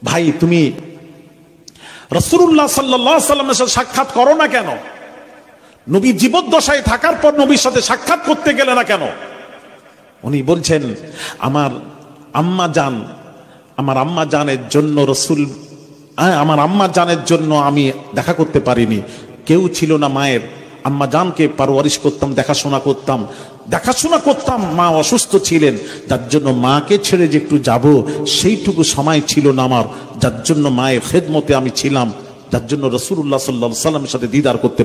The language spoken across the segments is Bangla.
ভাই তুমি রাসূলুল্লাহ সাল্লাল্লাহু আলাইহি ওয়াসাল্লামের সাথে সাক্ষাৎ করো না কেন? নবী জীবদ্দশায় থাকার পর নবীর সাথে সাক্ষাৎ করতে গেলে না কেন? উনি বলছেন আমার আম্মা জানের জন্য রাসূল, আমার আম্মা জানের জন্য আমি দেখা করতে পারিনি। কেউ ছিল না মায়ের, আম্মা জানকে পারওয়ারিশ করতাম, দেখাশোনা করতাম। মা অসুস্থ ছিলেন, যার জন্য মাকে ছেড়ে যে একটু যাব সেইটুকু সময় ছিল না আমার, যার জন্য মায়ের খেদমতে আমি ছিলাম, যার জন্য রাসূলুল্লাহ সাল্লাল্লাহু আলাইহি ওয়াসাল্লামের সাথে দিদার করতে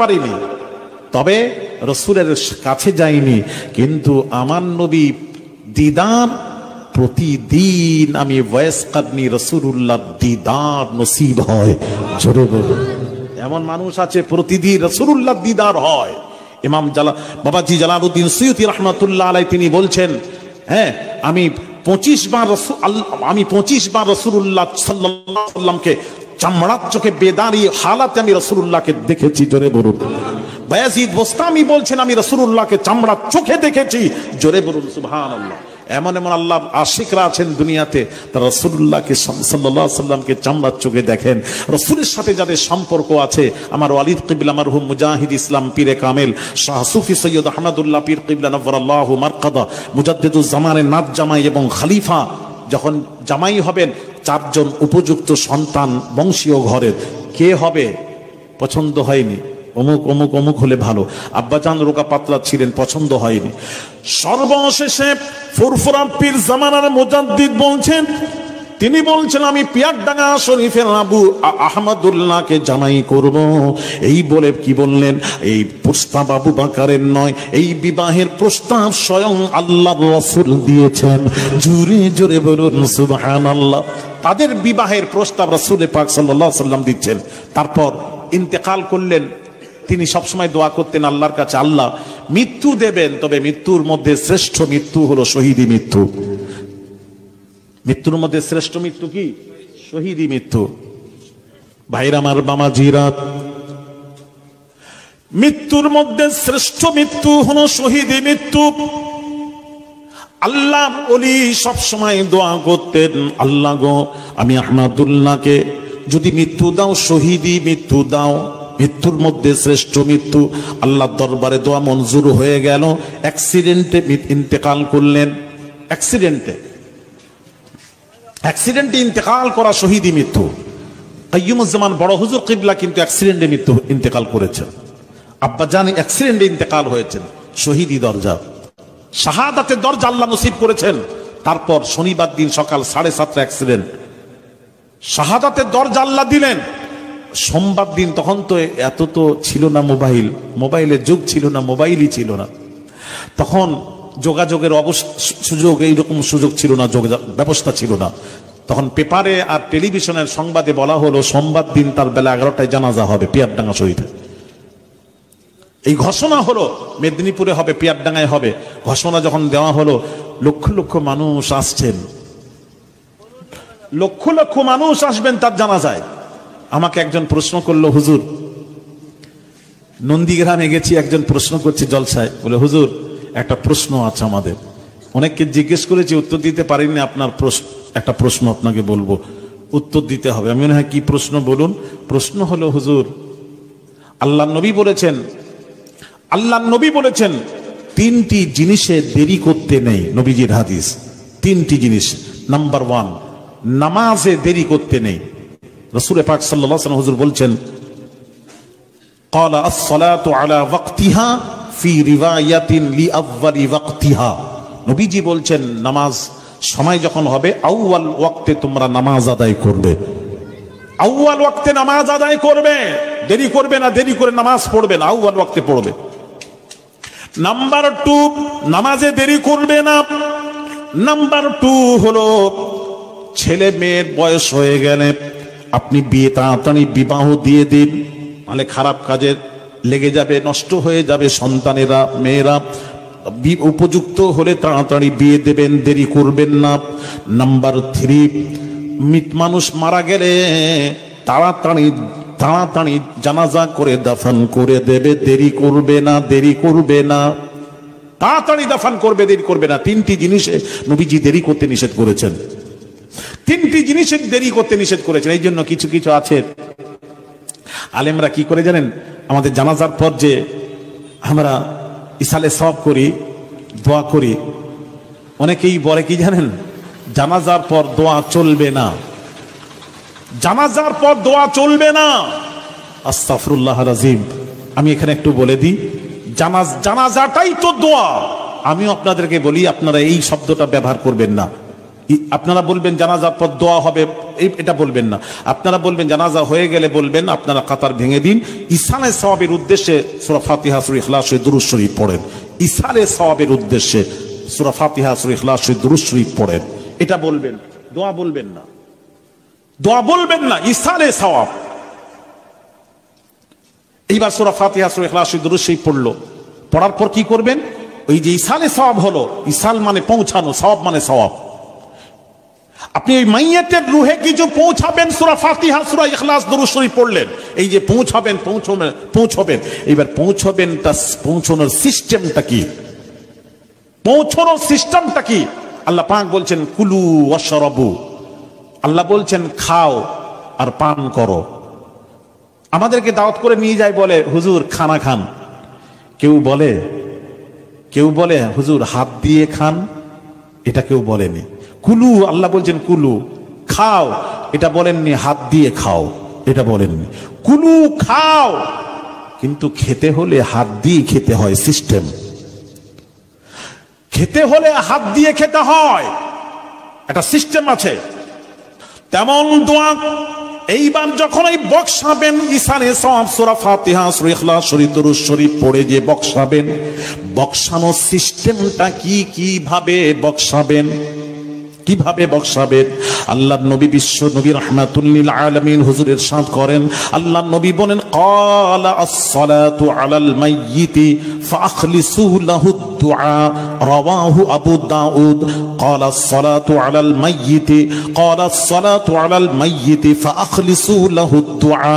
পারিনি। তবে রাসূলের কাছে যাইনি, কিন্তু আমার নবী দিদার প্রতিদিন আমি ওয়াসকাদনি রাসূলুল্লাহ দিদার নসিব হয়। জোরে বলুন। এমন মানুষ আছে প্রতিদিন রাসূলুল্লাহ দিদার হয়। ইমাম বাবাজি জালালউদ্দিন সুয়ুতী রাহমাতুল্লাহ আলাইহি তিনি বলছেন, হ্যাঁ আমি 25 বার রাসূলুল্লাহ সাল্লাল্লাহু আলাইহি ওয়াসাল্লামকে চামড়ার চোখে বেদারি হালাতে আমি রাসূলুল্লাহকে দেখেছি। জোরে বলুন। বায়াজিদ বোস্তামি বলছেন আমি রাসূলুল্লাহকে চামড়ার চোখে দেখেছি। জোরে বলুন সুবহানাল্লাহ। এমন আল্লাহ আশিকরা আছেন দুনিয়াতে, তারা রাসূলুল্লাহকে সাল্লাল্লাহু আলাইহি ওয়াসাল্লামকে চামড়ার চোখে দেখেন। রাসূলের সাথে যাদের সম্পর্ক আছে, আমার ওয়ালিদ কিবলা মারহুম মুজাহিদ ইসলাম পীরে কামেল শাহ সুফি সৈয়দ আহমদুল্লাহ পীর কিবলা নওয়ারাল্লাহু মারকাদা মুজাদ্দিদুজ জামানের নাত জামাই এবং খলিফা যখন জামাই হবেন, 4 জন উপযুক্ত সন্তান বংশীয় ঘরের, কে হবে পছন্দ হয়নি, অমুক হলে ভালো। আব্বাজান রোকা পাতলা ছিলেন, পছন্দ হয়নি। সর্বশেষে ফুরফুরা পীর জামানার মুজাদ্দিদ বলছেন, তিনি বলছেন আমি পিয়ারডাঙ্গা শরীফের আবু আহমদুল্লাহকে জামাই করব। এই বলে কি বললেন, এই প্রস্তাব আবু বকরের নয়, এই বিবাহের প্রস্তাব স্বয়ং আল্লাহর রাসূল দিয়েছেন। জোরে জোরে বলুন সুবহানাল্লাহ। তাদের বিবাহের প্রস্তাব রাসূল পাক সাল্লাল্লাহু আলাইহি ওয়াসাল্লাম দিচ্ছেন। তারপর ইন্তেকাল করলেন। তিনি সবসময় দোয়া করতেন আল্লাহর কাছে, আল্লাহ মৃত্যু দেবেন, তবে মৃত্যুর মধ্যে শ্রেষ্ঠ মৃত্যু হলো শহীদি মৃত্যু। মৃত্যুর মধ্যে শ্রেষ্ঠ মৃত্যু কি? শহীদি মৃত্যু। ভাইরা আমার বামাজিরা, মৃত্যুর মধ্যে শ্রেষ্ঠ মৃত্যু হলো শহীদি মৃত্যু। আল্লাহ ওলি সবসময় দোয়া করতেন, আল্লাহ গো আমি আহমদুল্লাহকে যদি মৃত্যু দাও, শহীদি মৃত্যু দাও, মৃত্যুর মধ্যে শ্রেষ্ঠ মৃত্যু। আল্লাহর দরবারে দোয়া মঞ্জুর হয়ে গেল। অ্যাক্সিডেন্টে ইন্তেকাল করলেন। অ্যাক্সিডেন্টে ইন্তেকাল করা শহীদি মৃত্যু। কাইয়ুমুজ্জামান বড় হুজুর কিবলা কিন্তু অ্যাক্সিডেন্টে ইন্তেকাল করেছেন। আব্বাজান অ্যাক্সিডেন্টে ইন্তেকাল হয়েছেন। শহীদি দরজা, শাহাদাতের দরজা আল্লাহ নসিব করেছেন। তারপর শনিবার দিন সকাল 7:30 অ্যাক্সিডেন্ট, শাহাদাতের দরজা আল্লাহ দিলেন। সোমবার দিন, তখন তো এত তো ছিল না মোবাইলের যুগ ছিল না, মোবাইলই ছিল না তখন, যোগাযোগের সুযোগ এইরকম সুযোগ ছিল না, ব্যবস্থা ছিল না। তখন পেপারে আর টেলিভিশনের সংবাদে বলা হলো সোমবার দিন তার বেলা 11টায় জানাজা হবে পিয়ারডাঙ্গা শরীফে। এই ঘোষণা হলো মেদিনীপুরে হবে, পিয়ারডাঙ্গায় হবে। ঘোষণা যখন দেওয়া হলো, লক্ষ লক্ষ মানুষ আসছেন, লক্ষ লক্ষ মানুষ আসবেন তার জানাজায়। আমাকে একজন প্রশ্ন করলো, হুজুর নন্দীগ্রামে গেছি, একজন প্রশ্ন করছে জলসায়, বলে হুজুর একটা প্রশ্ন আছে আমাদের। অনেককে জিজ্ঞেস করেছি, উত্তর দিতে পারিনি, আপনার একটা প্রশ্ন আপনাকে বলবো, উত্তর দিতে হবে। আমি মনে হয় কি প্রশ্ন বলুন। প্রশ্ন হলো, হুজুর আল্লাহ নবী বলেছেন 3টি জিনিসে দেরি করতে নেই। নবীজির হাদিস 3টি জিনিস। নাম্বার 1, নামাজে দেরি করতে নেই। রাসূল পাক সাল্লাল্লাহু আলাইহি ওয়াসাল্লাম হুজুর বলছেন, ক্বালা আস-সালাতু আলা ওয়াক্তিহা ফি রিওয়ায়াতিন লিআউয়ালি ওয়াক্তিহা। নবীজি বলছেন নামাজ সময় যখন হবে আউয়াল ওয়াক্তে তোমরা নামাজ আদায় করবে। আউয়াল ওয়াক্তে নামাজ আদায় করবে, দেরি করবে না, দেরি করে নামাজ পড়বে না, আউয়াল ওয়াক্তে পড়বে। নাম্বার 2, নামাজে দেরি করবে না। নাম্বার 2 হলো ছেলে মেয়ের বয়স হয়ে গেলে আপনি তাড়াতাড়ি বিবাহ দিয়ে দিন, নাহলে খারাপ কাজে লেগে যাবে, নষ্ট হয়ে যাবে সন্তানেরা, মেয়েরা। উপযুক্ত হলে তাড়াতাড়ি বিয়ে দেবেন, দেরি করবেন না। নাম্বার 3, মানুষ মারা গেলে তাড়াতাড়ি জানাজা করে দাফন করে দেবে, দেরি করবে না, তাড়াতাড়ি দাফন করবে, দেরি করবে না। 3টি জিনিসে নবীজি দেরি করতে নিষেধ করেছেন। তিনটি জিনিসের দেরি করতে নিষেধ করেছেন। এই জন্য কিছু কিছু আছে আলেমরা কি করে জানেন, আমাদের জানাজার পর যে আমরা ইসালে সওয়াব করি, দোয়া করি, অনেকেই বলে কি জানেন, জানাজার পর দোয়া চলবে না, জানাজার পর দোয়া চলবে না। আস্তাগফিরুল্লাহ আযীম। আমি এখানে একটু বলে দিই, জানাজাটাই তো দোয়া। আমিও আপনাদেরকে বলি, আপনারা এই শব্দটা ব্যবহার করবেন না। আপনারা বলবেন জানাজার পর দোয়া হবে, এটা বলবেন না। আপনারা বলবেন জানাজা হয়ে গেলে বলবেন, আপনারা কাতার ভেঙে দিন, ইসালে সওয়াবের উদ্দেশ্যে সূরা ফাতিহা, সূরা ইখলাস, দুরূদ শরীফ পড়েন। ইসালে সওয়াবের উদ্দেশ্যে সূরা ফাতিহা, সূরা ইখলাস, দুরূদ শরীফ পড়েন, এটা বলবেন। দোয়া বলবেন না, দোয়া বলবেন না, ইসালে সওয়াব। এইবার সূরা ফাতিহা, সূরা ইখলাস, দুরূদ শরীফ পড়লো, পড়ার পর কি করবেন, ওই যে ইসালে সওয়াব হলো, ইসাল মানে পৌঁছানো, সওয়াব মানে সওয়াব, আপনি ওই মাইয়াতের রুহে কিছু পৌঁছাবেন, সূরা ফাতিহা, সূরা ইখলাস, দুরূদ শরীফ পড়লেন। এই যে পৌঁছাবেন, এইবার পৌঁছানোর সিস্টেমটা কি, পৌঁছানোর সিস্টেমটা কি? আল্লাহ পাক বলছেন কুলু ওয়াশরাবু, আল্লাহ বলছেন খাও আর পান করো। আমাদেরকে দাওয়াত করে নিয়ে যায়, বলে হুজুর খানা খান। কেউ বলে হুজুর হাত দিয়ে খান, এটা কেউ বলেনি। কুলু, আল্লাহ বলছেন কুলু, খাও, এটা বলেননি হাত দিয়ে খাও, এটা বলেননি। কুলু খাও, কিন্তু খেতে হলে হাত দিয়ে খেতে হয়, সিস্টেম। খেতে হলে হাত দিয়ে খেতে হয়, একটা সিস্টেম আছে। তেমন দোয়া এইবার যখন এই বক্সাবেন, ইসালে সওয়াব সূরা ফাতিহা, সূরা ইখলাস, দুরূদ শরীফ পড়ে যে বক্সাবেন, বক্সানোর সিস্টেমটা কি, কিভাবে বক্সাবেন, কিভাবে বক্সাবেন? আল্লাহর নবী, বিশ্ব নবী রাহমাতুল লিল আলামিন হুজুর ইরশাদ করেন, আল্লাহর নবী বলেন ক্বালা আস-সালাতু আলাল মাইয়িতি ফাআখলিসু লাহু দুআ, রাওয়াহু আবু দাউদ। ক্বালা আস-সালাতু আলাল মাইয়িতি, ক্বালা আস-সালাতু আলাল মাইয়িতি ফাআখলিসু লাহু দুআ,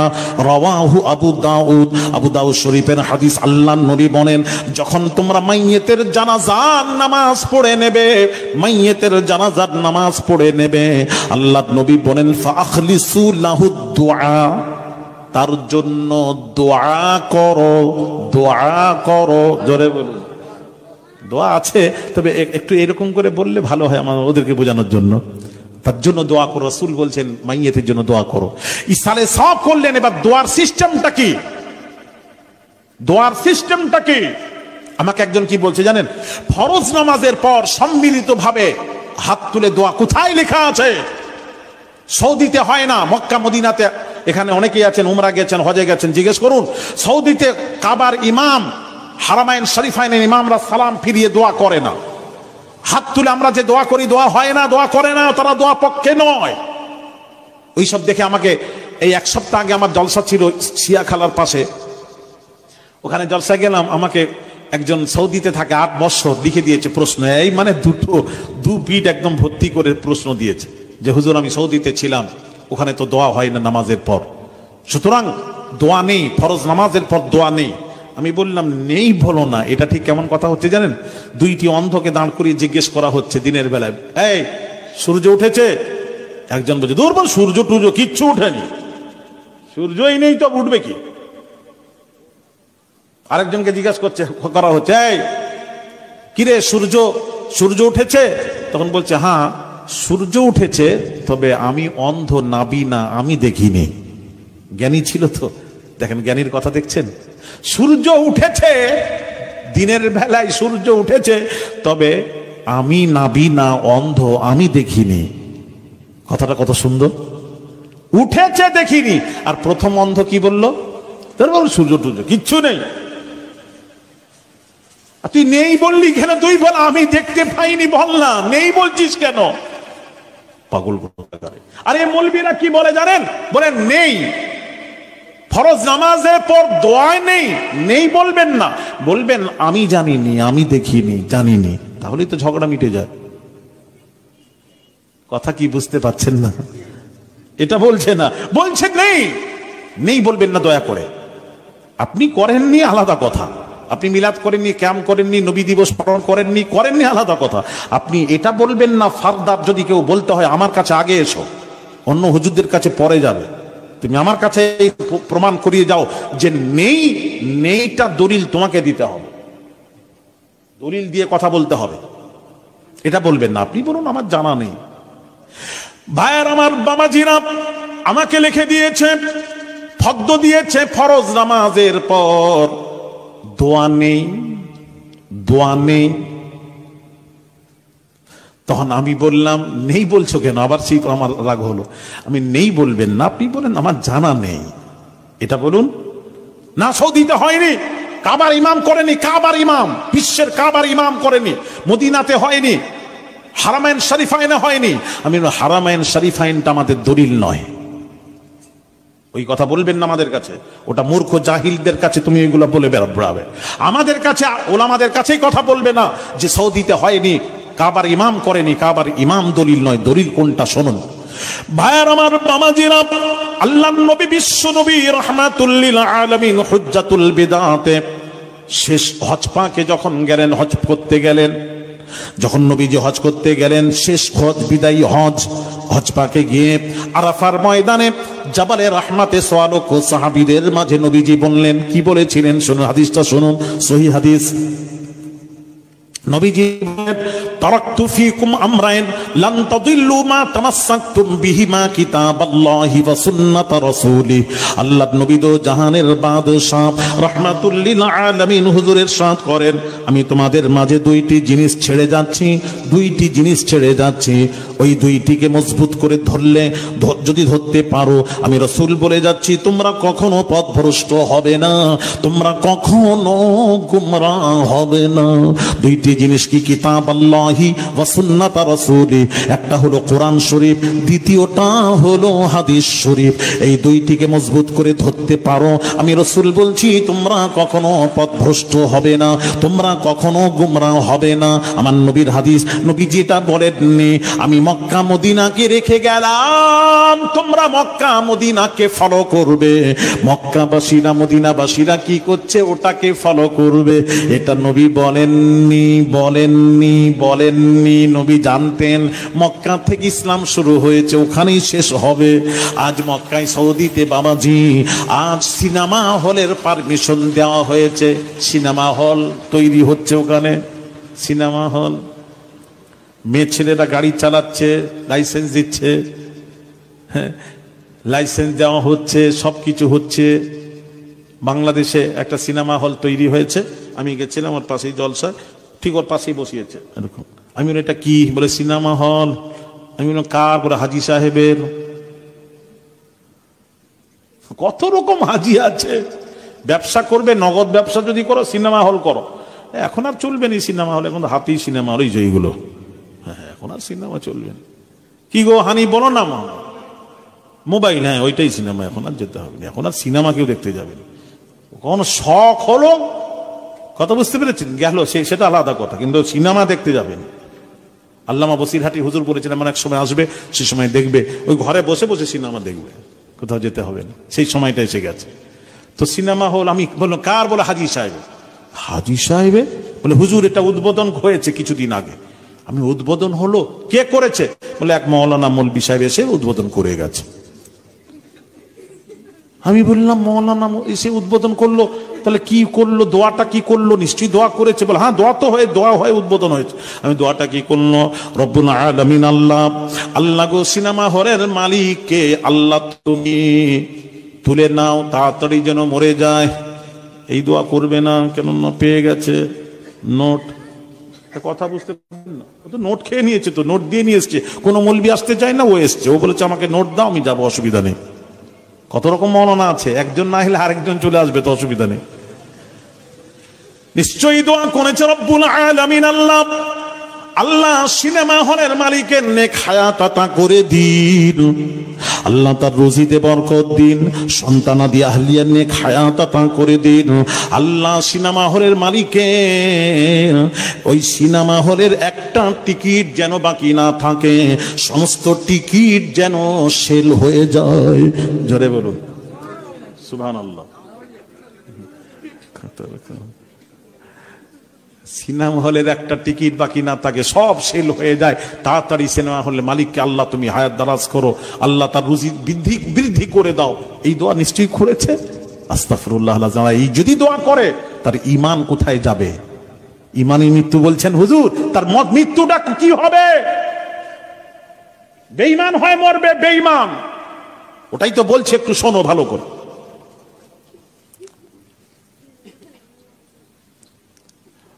রাওয়াহু আবু দাউদ। আবু দাউদ শরীফের হাদিস। আল্লাহর নবী বলেন, যখন তোমরা মাইয়িতের জানাজার নামাজ পড়ে নেবে, মাইয়িতের জানাজার নামাজ পড়ে নেবে, আল্লাহর নবী বলেন ফাআখলিসু লাহু দুআ, তার জন্য দোয়া করো, দোয়া করো। জোরে বলুন। দোয়া আছে, তবে একটু এরকম করে বললে ভালো হয়, আমার ওদেরকে বোঝানোর জন্য। তার জন্য দোয়া করো, রাসূল বলছেন মাইয়িতের জন্য দোয়া করো। ইসালে সওয়াব করলেন, এবার দোয়ার সিস্টেমটা কি, দোয়ার সিস্টেমটা কি? আমাকে একজন কি বলছে জানেন, ফরজ নামাজের পর সম্মিলিতভাবে হাত তুলে দোয়া কোথায় লেখা আছে? সৌদিতে হয় না, মক্কা মদিনাতে, এখানে অনেকেই আছেন, উমরা গেছেন, হজে গেছেন, জিজ্ঞেস করুন। সৌদিতে কাবার ইমাম, হারামাইন শরীফাইনের ইমামরা সালাম ফিরিয়ে দোয়া করে না। হাত তুলে আমরা যে দোয়া করি, দোয়া হয় না, দোয়া করে না, তারা দোয়া পক্ষে নয়। ওইসব দেখে আমাকে, এই এক সপ্তাহ আগে আমার জলসা ছিল শিয়াখালার পাশে, ওখানে জলসা গেলাম, আমাকে একজন সৌদিতে থাকে 8 বছর লিখে দিয়েছে প্রশ্ন, এই মানে দু পিঠ একদম ভর্তি করে প্রশ্ন দিয়েছে যে হুজুর আমি সৌদিতে ছিলাম, ওখানে তো দোয়া হয় না নামাজের পর, সুতরাং দোয়া নেই, ফরজ নামাজের পর দোয়া নেই। আমি বললাম নেই বলো না, এটা ঠিক কেমন কথা হচ্ছে জানেন? দুইটি অন্ধকে দাঁড় করিয়ে জিজ্ঞেস করা হচ্ছে দিনের বেলায়, এই সূর্য উঠেছে? একজন বলছে দুর্বল, সূর্য টুর্য কিচ্ছু উঠেনি, সূর্যই নেই তো উঠবে কি? আরেকজনকে জিজ্ঞাসা করা হচ্ছে, এই কিরে সূর্য উঠেছে? তখন বলছে হ্যাঁ সূর্য উঠেছে, তবে আমি অন্ধ, নাবিনা, আমি দেখিনি। জ্ঞানী ছিল তো, দেখেন জ্ঞানীর কথা দেখছেন। সূর্য উঠেছে দিনের বেলায়, সূর্য উঠেছে, তবে আমি নাবিনা, অন্ধ, আমি দেখিনি। কথাটা কত সুন্দর, উঠেছে দেখিনি। আর প্রথম অন্ধ কি বললো? সূর্য টুর্য কিচ্ছু নেই। তুই নেই বললি কেন? তুই বল আমি দেখতে পাইনি, বল না, নেই বলছিস কেন? পাগল। আরে মৌলবীরা কি বলে জানেন? বলেন নেই, ফরজ নামাজের পর দোয়ায় নেই। নেই বলবেন না, বলবেন আমি জানিনি, আমি দেখিনি, জানিনি, তাহলেই তো ঝগড়া মিটে যায়। কথা কি বুঝতে পারছেন না? এটা বলছে না, বলছে নেই। নেই বলবেন না দয়া করে, আপনি করেননি আলাদা কথা, আপনি মিলাদ করেননি, ক্যাম্প করেননি, নবী দিবস পালন করেননি আলাদা কথা। আপনি এটা বলবেন না ফারদার যদি কেউ বলতে হয় আমার কাছে আগে এসো, অন্য হুজুরদের কাছে পরে যাবে। তুমি আমার কাছে প্রমাণ করিয়ে যাও যে নেইটা দলিল তোমাকে দিতে হবে, দলিল দিয়ে কথা বলতে হবে, এটা বলবেন না। আপনি বলুন আমার জানা নেই। ভাইয়ের আমার, বাবাজিরা আমাকে লিখে দিয়েছে, ফর্দ দিয়েছে, ফরজ নামাজের পর দোয়া নেই। তখন আমি বললাম নেই বলছো কেন? আবার সেই আমার রাগ হলো। আমি নেই বলবেন না, আপনি বলেন আমার জানা নেই, এটা বলুন না। সৌদিতে হয়নি, কাবার ইমাম করেনি, কাবার ইমাম, বিশ্বের কাবার ইমাম করেনি, মদিনাতে হয়নি, হারামাইন শরীফাইনে হয়নি। আমি হারামাইন শরীফাইনটা আমাদের দলিল নয়, ওই কথা বলবেন না আমাদের কাছে, ওটা মূর্খ জাহিলদের কাছে তুমি এগুলো বলে বেড়াবে। আমাদের কাছে, ওলামাদের কাছেই কথা বলবে না যে সৌদিতে হয়নি, কাবার ইমাম করেনি, কাবার ইমাম দলিল নয়। দলিল কোনটা শুনুন ভাইয়ার আমার, বাবাজিরা। আল্লাহর নবী, বিশ্ব নবী রাহমাতুল লিল আলামিন, হুজ্জাতুল বিদাতে শেষ হজ পাকে যখন গেলেন, হজ করতে গেলেন, যখন নবীজি হজ করতে গেলেন, শেষ হজ, বিদায়ী হজ পাকে গিয়ে আরাফার ময়দানে জাবালে রাহমাতে সোয়ালক ও সাহাবীদের মাঝে নবীজি বললেন, কি বলেছিলেন শুনুন, হাদিসটা শুনুন, সহিহ হাদিস। নবীজি তারাকতু ফীকুম আমরাইন লান তাদিল্লু মা তামাসসাকতুম বিহিমা কিতাবাল্লাহি ওয়া সুন্নাত রাসূলি। আল্লাহর নবী তো জাহানের বাদশাহ রাহমাতুল লিল আলামিন হুজুর ইরশাদ করেন, আমি তোমাদের মাঝে দুইটি জিনিস ছেড়ে যাচ্ছি, ওই দুইটিকে মজবুত করে ধরলে, যদি ধরতে পারো, আমি রাসূল বলে যাচ্ছি, তোমরা কখনো পথভ্রষ্ট হবে না, তোমরা কখনো গুমরাহ হবে না। দুইটি জিনিস কি? কিতাব আল্লাহি ওয়া সুন্নাত রাসূলি, একটা হলো কোরআন শরীফ, দ্বিতীয়টা হলো হাদিস শরীফ। এই দুইটিকে মজবুত করে ধরতে পারো, আমি রাসূল বলছি, তোমরা কখনো পথভ্রষ্ট হবে না, তোমরা কখনো গুমরাহ হবে না। আমার নবীর হাদিস, নবী যেটা বলেননি, আমি মক্কা মদিনাকে রেখে গেলাম, তোমরা মক্কা মদিনাকে ফলো করবে, মক্কাবাসীরা মদিনাবাসীরা কি করছে ওটাকে ফলো করবে। এটা নবী বলেননি। নবী জানতেন মক্কা থেকে ইসলাম শুরু হয়েছে, ওখানেই শেষ হবে। আজ মক্কায়, সৌদিতে বাবাজি, আজ সিনেমা হলের পারমিশন দেওয়া হয়েছে, সিনেমা হল তৈরি হচ্ছে ওখানে, সিনেমা হল। মেয়ে ছেলেরা গাড়ি চালাচ্ছে, লাইসেন্স দিচ্ছে, লাইসেন্স দেওয়া হচ্ছে, সবকিছু হচ্ছে। বাংলাদেশে একটা সিনেমা হল তৈরি হয়েছে, আমি গেছিলাম, ওর পাশেই জলসা, ঠিক ওর পাশেই বসিয়েছে এরকম। আমি বলি এটা কি? বলে সিনেমা হল। আমি বললাম কার? বলে হাজী সাহেবের। কত রকম হাজী আছে, ব্যবসা করবে, নগদ ব্যবসা যদি করো, সিনেমা হল করো। এখন আর চলবে না সিনেমা হল, এখন হাতি সিনেমা হল, এইগুলো। হ্যাঁ, এখন আর সিনেমা চলবে না। কি গো হানি, বলো না, মোবাইল, হ্যাঁ ওইটাই সিনেমা, এখন আর যেতে হবে না, এখন আর সিনেমা কেউ দেখতে যাবে না। কোন শখ হলো, কথা বুঝতে পেরেছেন, গেল সেটা আলাদা কথা, কিন্তু সিনেমা দেখতে যাবেন। আল্লামা বসিরহাটি হুজুর বলেছেন, এমন এক সময় আসবে, সে সময় দেখবে ওই ঘরে বসে বসে সিনেমা দেখবে, কোথাও যেতে হবে না, সেই সময়টা এসে গেছে। তো সিনেমা হল, আমি বললাম কার? বলে হাজী সাহেব। হাজী সাহেবে? বলে হুজুর এটা উদ্বোধন হয়েছে কিছুদিন আগে। আমি উদ্বোধন হলো? কে করেছে? বলে এক মৌলানা মৌলবী সাহেব এসে উদ্বোধন করে গেছে। আমি বললাম মৌলানা এসে উদ্বোধন করলো, তাহলে কি করলো? দোয়াটা কি করলো? নিশ্চয়ই দোয়া করেছে। বলে হ্যাঁ, দোয়া হয়ে উদ্বোধন হয়েছে। আমি দোয়াটা কি করলো? রব্বুল আলামিন, আল্লাহ গো, সিনেমা হলের মালিককে আল্লাহ তুমি তুলে নাও, তাড়াতাড়ি যেন মরে যায়। এই দোয়া করবে না, কেন পেয়ে গেছে নোট। কথা বুঝতে পারছেন না? ও তো নোট খেয়ে নিয়েছে, তো নোট দিয়ে নিয়ে এসছে। কোনো মৌলবি আসতে চায় না, ও এসছে, ও বলেছে আমাকে নোট দাও, আমি যাবো, অসুবিধা নেই। কত রকম মৌলানা আছে, একজন না হলে আরেকজন চলে আসবে, তো অসুবিধা নেই। নিশ্চয়ই দোয়া করেছে রব্বুল আলামিন, আল্লাহ সিনেমা হলের মালিকের নেক হায়াত আতা করে দিন, আল্লাহ তার রুজিতে বরকত দিন, সন্তানাদি আহলিয়ার নেক হায়াত আতা করে দিন। আল্লাহ সিনেমা হলের মালিকের ওই সিনেমা হলের একটা টিকিট যেন বাকি না থাকে, সমস্ত টিকিট যেন সেল হয়ে যায়। জোরে বলুন সুবহানাল্লাহ। সিনেমা হলের একটা টিকিট বাকি না থাকে, সব সেল হয়ে যায়। তাড়াতাড়ি সিনেমা হলে মালিককে আল্লাহ তুমি হায়াত দারাজ করো, আল্লাহ তার রুজি বৃদ্ধি করে দাও, এই দোয়া নিশ্চয়ই করেছে। আস্তাগফিরুল্লাহ। এই যদি দোয়া করে তার ঈমান কোথায় যাবে? ঈমানী মৃত্যু বলছেন হুজুর, তার মৃত্যুটা কি হবে? বেঈমান হয়ে মরবে, বেঈমান। ওটাই তো বলছে, একটু শোনো ভালো করে।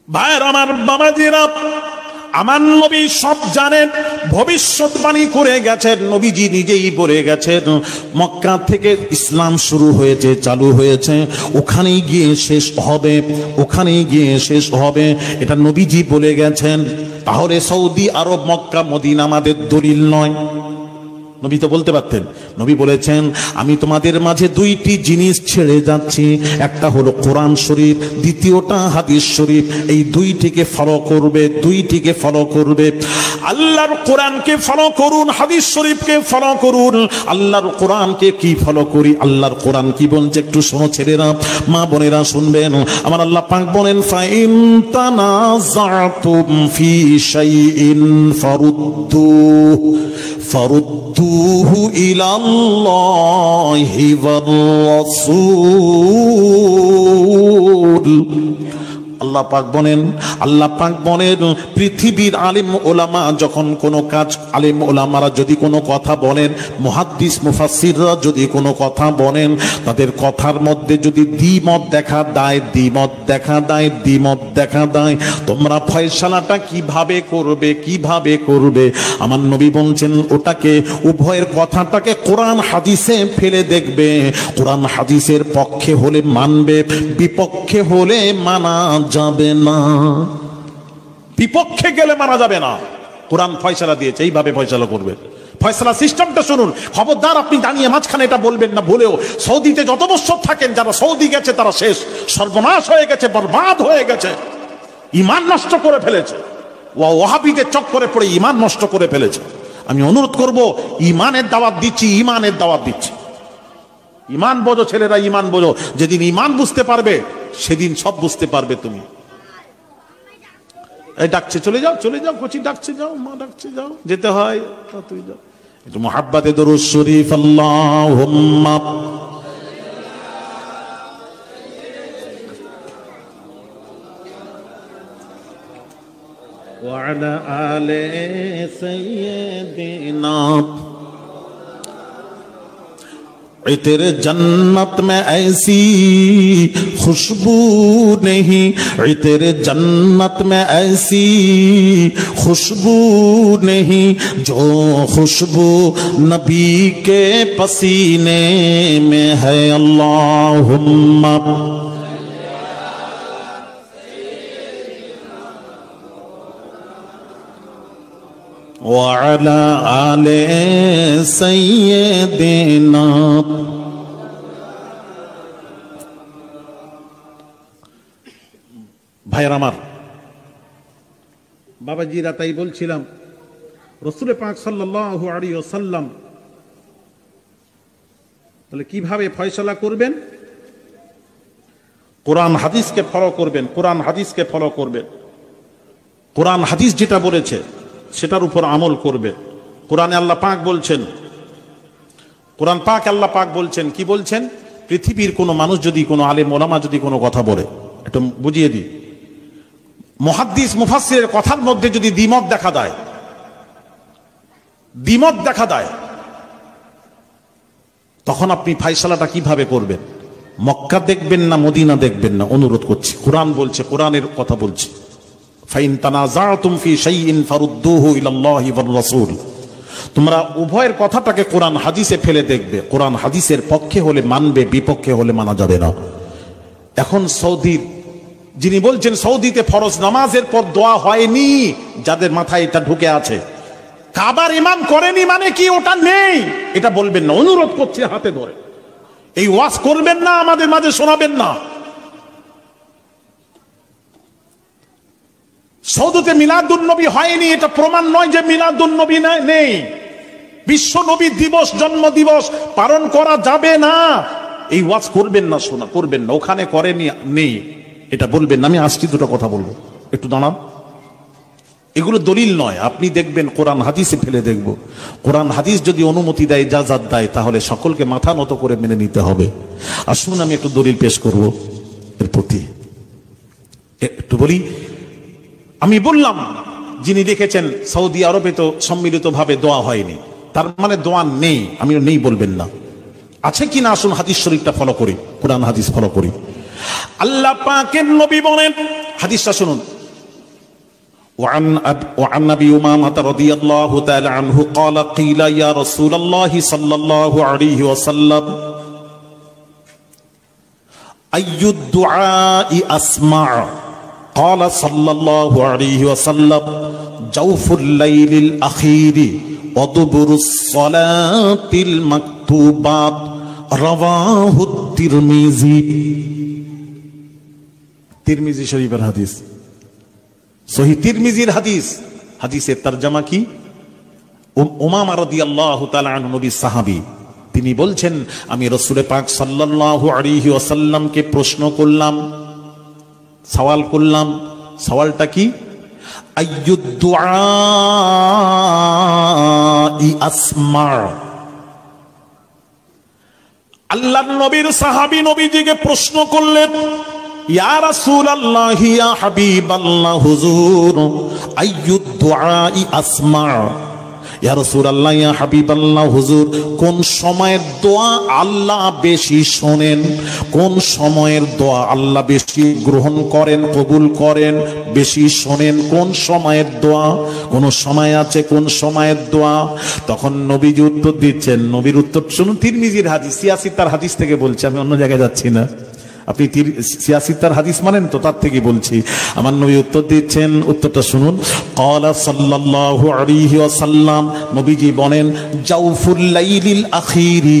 ভাইয়ের আমার, বাবাজিরা, আমার নবী সব জানেন, ভবিষ্যৎবাণী করে গেছেন, নবীজি নিজেই বলে গেছেন মক্কা থেকে ইসলাম শুরু হয়েছে, চালু হয়েছে, ওখানেই গিয়ে শেষ হবে, ওখানেই গিয়ে শেষ হবে, এটা নবীজি বলে গেছেন। তাহলে সৌদি আরব, মক্কা, মদিনা আমাদের দলিল নয়? নবী তো বলতে পারতেন। নবী বলেছেন আমি তোমাদের মাঝে দুইটি জিনিস ছেড়ে যাচ্ছি, একটা হলো কোরআন শরীফ, দ্বিতীয়টা হাদিস শরীফ। এই দুইটিকে ফলো করবে, দুইটিকে ফলো করবে। আল্লাহর কোরআনকে ফলো করুন, হাদিস শরীফকে ফলো করুন। আল্লাহর কোরআনকে কি ফলো করি? আল্লাহর কোরআন কি বলছে একটু শোনো ছেলেরা, মা বোনেরা শুনবেন। আমার আল্লাহ পাক বলেন ফাইন তানাযাতুম ফি শাইইন ফারুদ্দুহু ইলাল্লাহি ওয়ার রাসূল। আল্লাহ পাক বলেন পৃথিবীর আলিম ওলামা যখন কোনো কাজ, আলিম ওলামারা যদি কোনো কথা বলেন, মুহাদ্দিস মুফাসসিররা যদি কোনো কথা বলেন, তাদের কথার মধ্যে যদি দ্বিমত দেখা দেয়, তোমরা ফয়সালাটা কিভাবে করবে? আমার নবী বলছেন ওটাকে, উভয়ের কথাটাকে কোরআন হাদিসে ফেলে দেখবে। কোরআন হাদিসের পক্ষে হলে মানবে, বিপক্ষে হলে মানা যাবে না। বিপক্ষে গেলে মানা যাবে না। কোরআন ফয়সালা দিয়েছে, এইভাবে ফয়সালা করবে। ফয়সালা সিস্টেমটা শুনুন। খবরদার আপনি দাঁড়িয়ে মাঝখানে এটা বলবেন না। বলেও সৌদিতে যত বছর থাকেন, যারা সৌদি গেছে তারা শেষ, সর্বনাশ হয়ে গেছে, বরবাদ হয়ে গেছে, ঈমান নষ্ট করে ফেলেছে। ওয়াহাবিদের চক্করে পড়ে ঈমান নষ্ট করে ফেলেছে। আমি অনুরোধ করব, ঈমানের দাওয়াত দিচ্ছি, ঈমানের দাওয়াত দিচ্ছি। ঈমান বোঝো ছেলেরা, ঈমান বোঝো। যেদিন ঈমান বুঝতে পারবে সেদিন সব বুঝতে পারবে তুমি। এই ডাকছে, চলে যাও কোচি ডাকছে, যাও মা ডাকছে, যাও, যেতে হয় তুই যাও। একটু মুহাব্বতে দরুদ শরীফ আল্লাহুম্মা ওয়া আলা আলি সাইয়্যিদিনা। तेरे जन्नत में ऐसी खुशबू नहीं, तेरे जन्नत में ऐसी खुशबू नहीं, जो खुशबू नबी के पसीने में है। अल्लाहुम्मा ওয়ালা আলে সাইয়্যিদিনা। ভাইয়ের আমার, বাবাজিরা, তাই বলছিলাম রাসূল পাক সাল্লাল্লাহু আলাইহি ওয়াসাল্লাম তাহলে কিভাবে ফয়সালা করবেন? কোরআন হাদিসকে ফলো করবেন, কোরআন হাদিসকে ফলো করবেন। কোরআন হাদিস যেটা বলেছে সেটার উপর আমল করবে। কোরআনে আল্লাহ পাক বলছেন, কোরআন পাক আল্লাহ পাক বলছেন, কি বলছেন? পৃথিবীর কোনো মানুষ যদি, কোনো আলেম ওলামা যদি কোনো কথা বলে, একটু বুঝিয়ে দিই, মুহাদ্দিস মুফাসসিরের কথার মধ্যে যদি দ্বিমত দেখা দেয়, তখন আপনি ফয়সালাটা কিভাবে করবেন? মক্কা দেখবেন না মদিনা দেখবেন না, অনুরোধ করছি। কোরআন বলছে, কোরআনের কথা বলছে, ফাইন তানাযাতুম ফি শাইইন ফারুদ্দুহু ইলাল্লাহি ওয়ার রাসূল। তোমরা উভয়ের কথাটাকে কোরআন হাদিসে ফেলে দেখবে। কোরআন হাদিসের পক্ষে হলে মানবে, বিপক্ষে হলে মানা যাবে না। এখন সৌদির যিনি বলছেন সৌদিতে ফরজ নামাজের পর দোয়া হয়নি, যাদের মাথায় এটা ঢুকে আছে, কাবার ইমাম করেনি মানে কি ওটা নেই, এটা বলবেন না। অনুরোধ করছি হাতে ধরে, এই ওয়াজ করবেন না, আমাদের মাঝে শোনাবেন না। সৌদিতে মিলাদুন নবী হয়নি, এটা প্রমাণ নয় যে মিলাদুন নবী নেই। বিশ্ব নবী দিবস, জন্ম দিবস পালন করা যাবে না, এই ওয়াজ করবেন না, শোনা করবেন না। ওখানে করেনি, নেই, এটা বলবেন না। আমি আজকে দুটো কথা বলবো। একটু দাঁড়ান, এগুলো দলিল নয়। আপনি দেখবেন কোরআন হাদিসে ফেলে দেখব, কোরআন হাদিস যদি অনুমতি দেয়, ইজাজত দেয়, তাহলে সকলকে মাথা নত করে মেনে নিতে হবে। আসুন আমি একটু দলিল পেশ করব এর প্রতি। একটু বলি, আমি বললাম যিনি দেখেছেন সৌদি আরবে তো সম্মিলিতভাবে দোয়া হয়নি, তার মানে দোয়া নেই। আমি নেই বলবেন না, আছে কিনা আসুন হাদিস শরীফটা ফলো করি, কোরআন হাদিস ফলো করি। আল্লাহ পাকের নবী বলেন, হাদিসটা শুনুন, وعن أبي أمامة رضي الله تعالى عنه قال قيل يا رسول الله صلى الله عليه وسلم أي الدعاء أسمع قال صلى الله عليه وسلم جوف الليل الأخير ودبر الصلاة المكتوبات رواه الترمذي। তিরমিজি শরীফের হাদিস, সহি তিরমিজির হাদিস। হাদিসের তরজমা কি? উমামা রাদিয়াল্লাহু তাআলা আনহু, নবী সাহাবী, তিনি বলছেন আমি রাসূল পাক সাল্লাল্লাহু আলাইহি ওয়াসাল্লামকে প্রশ্ন করলাম, সওয়াল করলাম। সওয়ালটা কি? আইয়ুদ দুআই আসমা। আল্লাহর নবীর সাহাবী নবীজিকে প্রশ্ন করলেন, ইয়া রাসূলুল্লাহ ইয়া হাবিবাল্লাহ হুজুর আইয়ুদ দুআই আসমা। ইয়া রাসূলুল্লাহ ইয়া হাবিবাল্লাহ হুজুর, কোন সময়ের দোয়া আল্লাহ বেশি শোনেন, কোন সময়ের দোয়া আল্লাহ বেশি গ্রহণ করেন, কবুল করেন, বেশি শোনেন, কোন সময়ের দোয়া? কোন সময় আছে কোন সময়ের দোয়া? তখন নবীজি উত্তর দিচ্ছেন, নবীর উত্তর শুনুন, তিরমিজির হাদিস, সিয়াসিতার হাদিস থেকে বলছি, আমি অন্য জায়গায় যাচ্ছি না। আপনি সিয়াসিতার হাদিস মানেন তো, তার থেকে বলছি। আমার নবী উত্তর দিচ্ছেন, উত্তরটা শুনুন। ক্বালা সাল্লাল্লাহু আলাইহি ওয়াসাল্লাম, নবীজি বলেন জাওফুল লাইলিল আখিরি।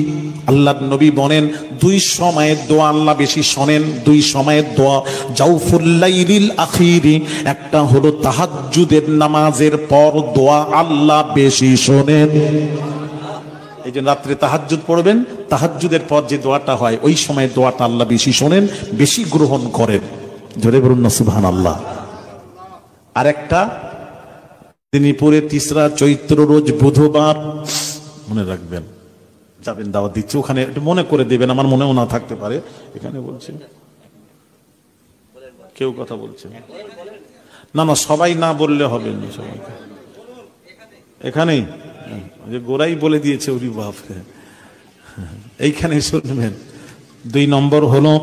আল্লাহর নবী বলেন দুই সময়ের দোয়া আল্লাহ বেশি শোনেন, দুই সময়ের দোয়া। জাওফুল লাইলিল আখিরি, একটা হলো তাহাজ্জুদের নামাজের পর দোয়া আল্লাহ বেশি শোনেন। এই যে রাত্রে তাহাজ্জুদ পড়বেন, তাহাজ্জুদের পর যে দোয়াটা হয়, ওই সময় দোয়াটা আল্লাহ বেশি শোনেন, বেশি গ্রহণ করেন। জোরে বলুন না সুবহানাল্লাহ। আরেকটা দিনীপুরে ৩রা চৈত্র রোজ বুধবার, মনে রাখবেন, যাবেন দাওয়াত দিচ্ছি, ওখানে একটু মনে করে দেবেন, আমার মনেও না থাকতে পারে। এখানে বলছি, কেউ কথা বলছে না? না, সবাই না বললে হবে না, সবাইকে এখানেই যে গোরাই বলে দিয়েছে, ওরি বাপরে। এইখানে শুনবেন, ২ নম্বর হলো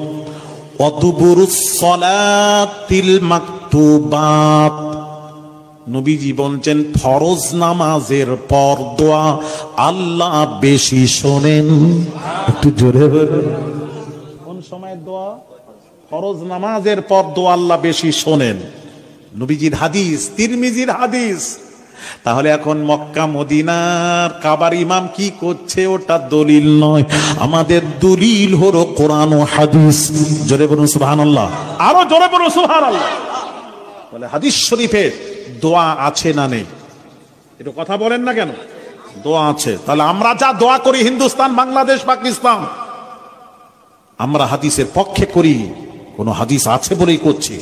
ওয়াদুবুরুস সালাতিল মাকতুবাত। নবীজি বলছেন ফরজ নামাজের পর দোয়া আল্লাহ বেশি শোনেন। একটু জোরে বলুন, কোন সময় দোয়া? ফরজ নামাজের পর দোয়া আল্লাহ বেশি শোনেন। নবীজির হাদিস, তিরমিজির হাদিস। তাহলে এখন মক্কা মদিনার কাবার ইমাম কি করছে ওটা দলিল নয়, আমাদের দলিল হলো কোরআন ও হাদিস। জোরে বলুন সুবহানাল্লাহ, আরো জোরে বলুন সুবহানাল্লাহ। বলে হাদিস শরীফে দোয়া আছে না নেই? একটু কথা বলেন না কেন? দোয়া আছে। তাহলে আমরা যা দোয়া করি হিন্দুস্তান, বাংলাদেশ, পাকিস্তান, আমরা হাদিসের পক্ষে করি, কোন হাদিস আছে বলেই করছি।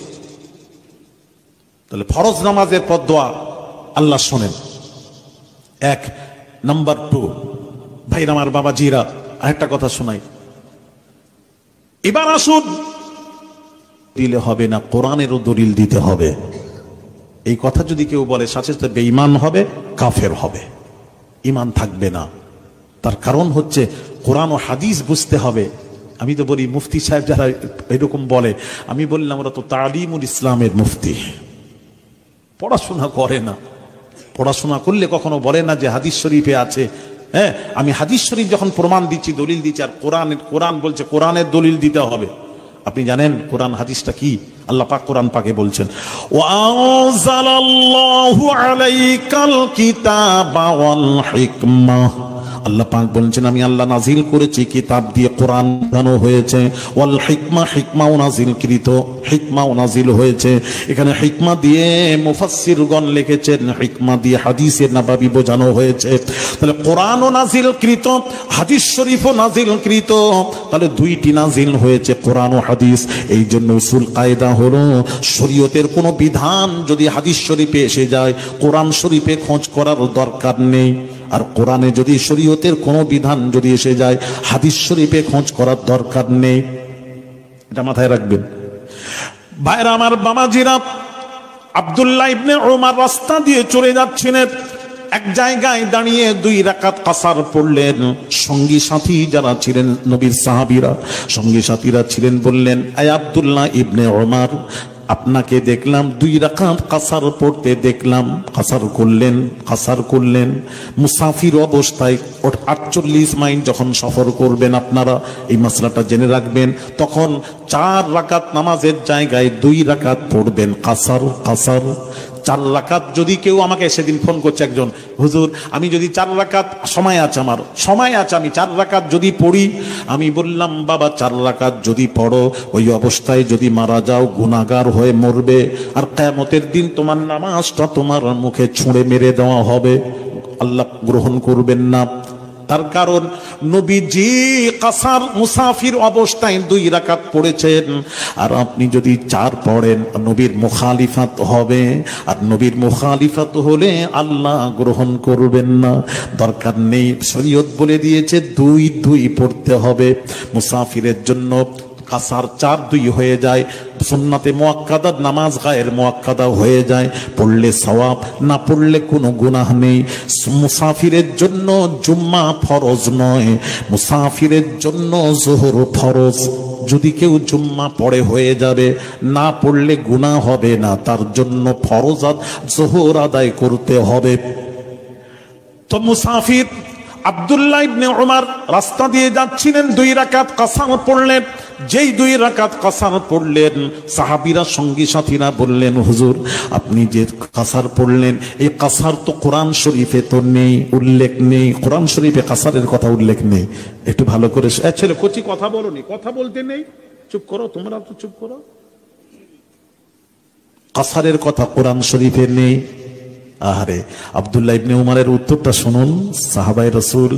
তাহলে ফরজ নামাজের পর দোয়া আল্লাহ শোনেন, ১ নাম্বার 2। ভাই আমার বাবা জিরা, আরেকটা কথা শোনাই। এবার আসুন, দিলে হবে না, কোরআনেরও দলিল দিতে হবে। এই কথা যদি কেউ বলে, সাথে সাথে বেঈমান হবে, কাফের হবে, ঈমান থাকবে না। তার কারণ হচ্ছে কোরআন ও হাদিস বুঝতে হবে। আমি তো বলি, মুফতি সাহেব যারা এরকম বলে, আমি বললাম ওরা তো তালিমুল ইসলামের মুফতি, পড়াশোনা করে না। পড়াশোনা করলে কখনো বলে না যে হাদিস শরীফে আছে। হ্যাঁ, আমি হাদিস শরীফ যখন প্রমাণ দিচ্ছি, দলিল দিচ্ছি, আর কোরআন বলছে কোরআনের দলিল দিতে হবে। আপনি জানেন কোরআন হাদিসটা কি? আল্লাহ পাক কোরআন পাকে বলছেন, ওয়াআনজালাল্লাহু আলাইকাল কিতাবা ওয়াল হিকমাহ আল্লাহ পাক বলেছেন আমি আল্লাহ নাজিল করেছি কিতাব দিয়ে, কোরআন বোঝানো হয়েছে। ওয়াল হিকমা, হিকমাও নাজিলকৃত, হিকমাও নাজিল হয়েছে। এখানে হিকমা দিয়ে মুফাসসিরগণ লিখেছেন, হিকমা দিয়ে হাদিসে নববী বোঝানো হয়েছে। তাহলে কোরআনও নাজিলকৃত, হাদিস শরীফও নাজিলকৃত, তাহলে দুইটি নাজিল হয়েছে, কোরআন ও হাদিস। এই জন্য উসুল কায়দা হলো শরীয়তের কোনো বিধান যদি হাদিস শরীফে এসে যায়, কোরআন শরীফে খোঁজ করার দরকার নেই। আর কোরআনে যদি শরীয়তের কোনো বিধান যদি এসে যায়, হাদিস শরীফে খোঁজ করার দরকার নেই। এটা মাথায় রাখবেন ভাইরা আমার, বাবাজিরা। আব্দুল্লাহ ইবনে উমর রাস্তা দিয়ে চলে যাচ্ছিলেন, এক জায়গায় দাঁড়িয়ে 2 রাকাত কাসার পড়লেন। সঙ্গী সাথী যারা ছিলেন, নবীর সাহাবীরা সঙ্গী সাথীরা ছিলেন, বললেন আয় আব্দুল্লাহ ইবনে উমর, আপনাকে দেখলাম 2 রাকাত কাসার পড়তে দেখলাম। কাসার করলেন মুসাফির অবস্থায়। 48 মাইল যখন সফর করবেন আপনারা এই মাসলাটা জেনে রাখবেন, তখন 4 রাকাত নামাজের জায়গায় 2 রাকাত পড়বেন কাসার। 4 রাকাত যদি কেউ আমাকে সেদিন ফোন করছে একজন, হুজুর আমি যদি 4 রাকাত সময় আছে, আমার সময় আছে, আমি 4 রাকাত যদি পড়ি। আমি বললাম বাবা 4 রাকাত যদি পড়ো, ওই অবস্থায় যদি মারা যাও গুনাহগার হয়ে মরবে, আর কিয়ামতের দিন তোমার নামাজটা তোমার মুখে ছুঁড়ে মেরে দেওয়া হবে, আল্লাহ গ্রহণ করবেন না। তার কারণ নবীজি কাসার মুসাফির অবস্থায় 2 রাকাত পড়েছেন, আর আপনি যদি 4 পড়েন নবীর মুখালিফাত হবে, আর নবীর মুখালিফাত হলে আল্লাহ গ্রহণ করবেন না। দরকার নেই, শরীয়ত বলে দিয়েছে 2 পড়তে হবে। মুসাফিরের জন্য কাসার 4-2 হয়ে যায়, সুন্নাতে মুআক্কাদা নামাজ গায়ের মুআক্কাদা হয়ে যায়, পড়লে সওয়াব, না পড়লে কোনো গুনাহ নেই। মুসাফিরের জন্য জুম্মা ফরজ নয়, মুসাফিরের জন্য যোহর ফরজ। যদি কেউ জুম্মা পড়ে হয়ে যাবে, না পড়লে গুনাহ হবে না, তার জন্য ফরজাত যোহর আদায় করতে হবে। তো মুসাফির আব্দুল্লাহ ইবনে উমর রাস্তা দিয়ে যাচ্ছিলেন, 2 রাকাত কাসার পড়লেন। যেই 2 রাকাত কাসার পড়লেন, সাহাবীরা সঙ্গী সাথীরা বললেন হুজুর আপনি যে কাসার পড়লেন, এই কাসার তো কোরআন শরীফে তো নেই, উল্লেখ নেই, কোরআন শরীফে কাসারের কথা উল্লেখ নেই। একটু ভালো করে ছেলে কচি কথা বলোনি, কথা বলতে নেই, চুপ করো, তোমরা তো চুপ করো। কাসারের কথা কোরআন শরীফে নেই। আহারে, আব্দুল্লাহ ইবনে উমরের উত্তরটা শুনুন, সাহাবায়ে রাসূল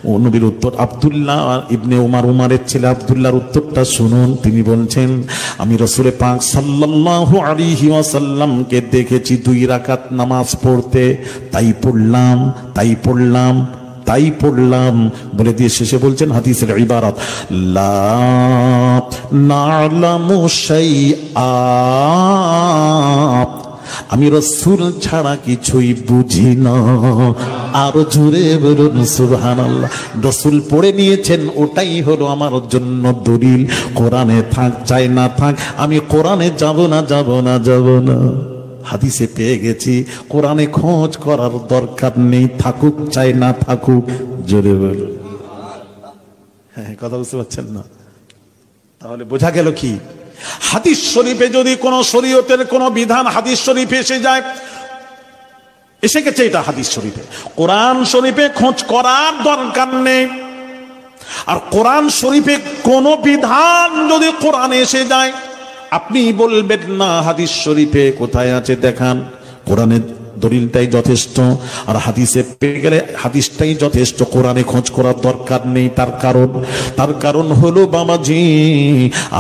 ও নবীর উত্তর। আব্দুল্লাহ ইবনে উমর, উমরের ছেলে আব্দুল্লাহর উত্তরটা শুনুন। তিনি বলছেন আমি রাসূল পাক সাল্লাল্লাহু আলাইহি ওয়াসাল্লামকে দেখেছি 2 রাকাত নামাজ পড়তে, তাই পড়লাম বলে দিয়ে শেষে বলছেন হাদিসের ইবারত, লা না'লামু শাইআ, আমি রাসূল ছাড়া কিছুই বুঝি না। আরো জোরে বলুন সুবহানাল্লাহ। রাসূল পড়ে নিয়েছেন, ওটাই হলো আমার জন্য দলিল। কোরআনে থাক চাই না থাক, আমি কোরআনে যাব না। হাদিসে পেয়ে গেছি, কোরআনে খোঁজ করার দরকার নেই, থাকুক চাই না থাকুক। জোরে বলুন। হ্যাঁ, কথা বুঝতে পারছেন না? তাহলে বোঝা গেল কি, হাদিস শরীফে যদি কোন শরীয়তের কোন বিধান হাদিস শরীফে এসে গেছে, এটা হাদিস শরীফে, কোরআন শরীফে খোঁজ করার দরকার নেই। আর কোরআন শরীফে কোন বিধান যদি কোরআনে এসে যায়, আপনি বলবেন না হাদিস শরীফে কোথায় আছে দেখান। কোরআনের দলিলটাই যথেষ্ট, আর হাদিসে পেয়ে গেলে হাদিসটাই যথেষ্ট, কোরআনে খোঁজ করার দরকার নেই। তার কারণ হলো বাবাজি,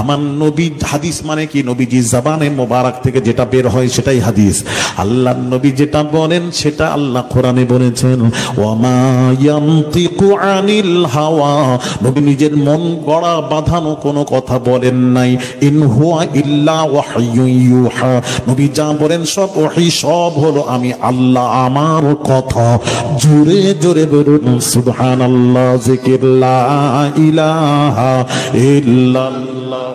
আমার নবী, হাদিস মানে কি, নবীজি জবানে মোবারক থেকে যেটা বের হয় সেটাই হাদিস। আল্লাহর নবী যেটা বলেন সেটা আল্লাহ কোরআনে বলেছেন, ওয়ামা ইয়ানতিকু আনিল হাওয়া, নবী নিজের মন গড়া বাঁধানো কোনো কথা বলেন নাই। ইন হুয়া ইল্লা ওয়াহয়ুন ইউহা, নবী যা বলেন সব ওহী, সব হলো আমি আল্লাহ আমার কথা। জোরে জোরে বলুন সুবহানাল্লাহ, জিকির লা ইলাহা ইল্লাল্লাহ।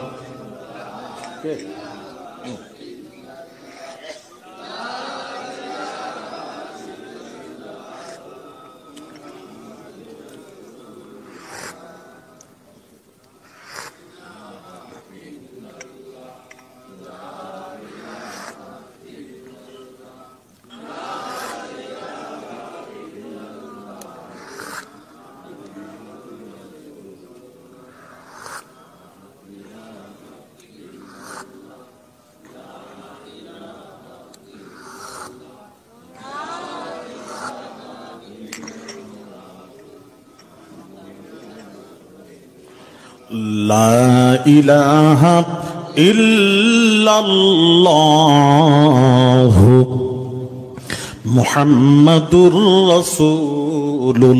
লা ইলাহা ইল্লাল্লাহু মুহাম্মাদুর রাসূলুল্লাহ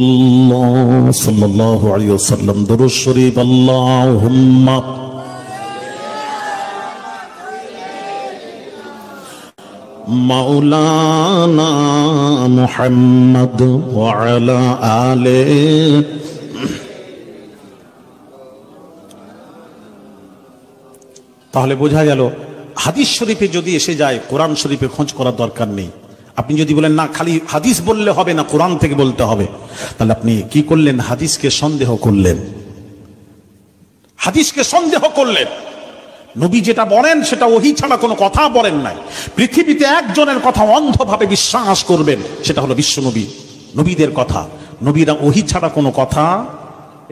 সাল্লাল্লাহু আলাইহি ওয়াসাল্লাম। দুরূদ শরীফ। আল্লাহুম্মা মাওলানা মুহাম্মদ ওয়া আলা আলিহি। তাহলে বোঝা গেল হাদিস শরীফে যদি এসে যায় কোরআন শরীফে খোঁজ করার দরকার নেই। আপনি যদি বলেন না খালি হাদিস বললে হবে না, কোরআন থেকে বলতে হবে, তাহলে আপনি কি করলেন? হাদিসকে সন্দেহ করলেন, হাদিসকে সন্দেহ করলেন। নবী যেটা বলেন সেটা ওহী ছাড়া কোনো কথা বলেন নাই। পৃথিবীতে একজনের কথা অন্ধভাবে বিশ্বাস করবেন, সেটা হলো বিশ্ব নবী, নবীদের কথা। নবীরা ওহী ছাড়া কোনো কথা,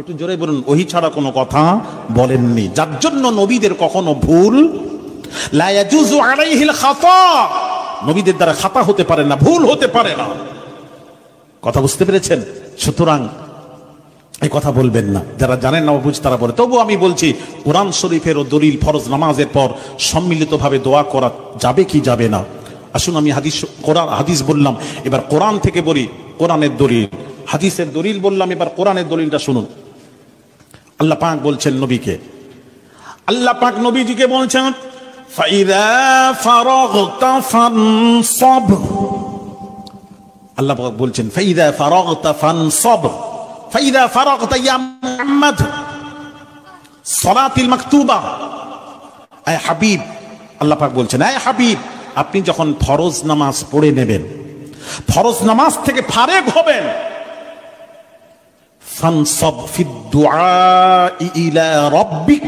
একটু জোরে বলুন, ওহী ছাড়া কোনো কথা বলেননি। যার জন্য নবীদের কখনো ভুল, লা ইয়াজুজু আলাইহিল খাতা, নবীদের দ্বারা খাতা হতে পারে না, ভুল হতে পারে না। কথা বুঝতে পেরেছেন? সুতরাং এই কথা বলবেন না, যারা জানেন না বুঝ তারা বলে। তবু আমি বলছি কোরআন শরীফের ও দলিল ফরজ নামাজের পর সম্মিলিতভাবে দোয়া করা যাবে কি যাবে না? আসুন আমি হাদিস বললাম, এবার কোরআন থেকে বলি কোরআনের দলিল। হাদিসের দলিল বললাম, এবার কোরআনের দলিলটা শুনুন। আল্লাহ পাক বলছেন নবীকে, আল্লাহ পাক নবীজিকে বলছেন ফাইদা ফারাগতা ফানসাব। আল্লাহ পাক বলছেন ফাইদা ফারাগতা ফানসাব, ফাইদা ফারাগতা ইয়া মুহাম্মদ সালাতিল মাকতুবা। আয় হাবিব, আল্লাহ পাক বলছেন আয় হাবিব, আপনি যখন ফরজ নামাজ পড়ে নেবেন, ফরজ নামাজ থেকে ফারেগ হবেন, ফানসাব ফিদ দুআ ইলা রাব্বিক,